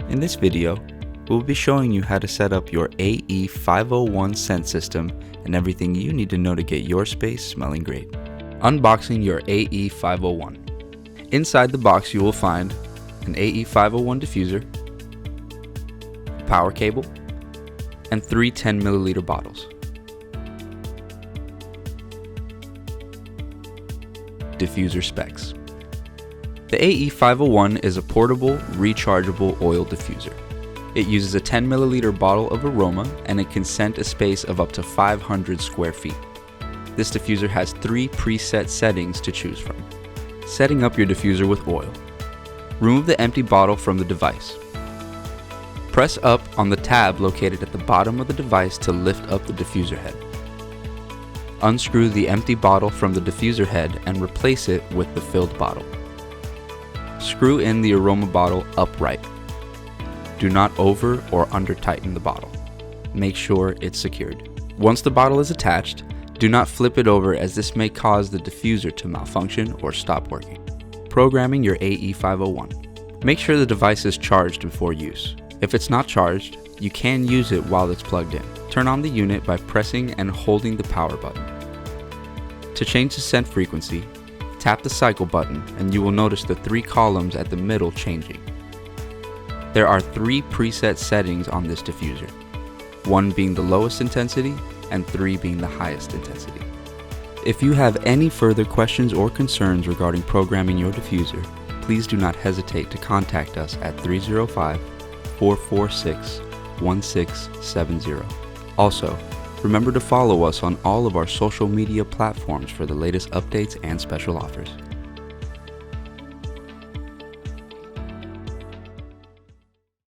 In this video, we'll be showing you how to set up your AE501 scent system and everything you need to know to get your space smelling great. Unboxing your AE501. Inside the box you will find an AE501 diffuser, power cable, and 3 10ml bottles. Diffuser Specs. The AE501 is a portable, rechargeable oil diffuser. It uses a 10ml bottle of aroma and it can scent a space of up to 500 square feet. This diffuser has 3 preset settings to choose from. Setting up your diffuser with oil. Remove the empty bottle from the device. Press up on the tab located at the bottom of the device to lift up the diffuser head. Unscrew the empty bottle from the diffuser head and replace it with the filled bottle. Screw in the aroma bottle upright. Do not over or under tighten the bottle. Make sure it's secured. Once the bottle is attached, do not flip it over as this may cause the diffuser to malfunction or stop working. Programming your AE501. Make sure the device is charged before use. If it's not charged, you can use it while it's plugged in. Turn on the unit by pressing and holding the power button. To change the scent frequency, tap the cycle button and you will notice the 3 columns at the middle changing. There are 3 preset settings on this diffuser, 1 being the lowest intensity and 3 being the highest intensity. If you have any further questions or concerns regarding programming your diffuser, please do not hesitate to contact us at 305-446-1670. Also, remember to follow us on all of our social media platforms for the latest updates and special offers.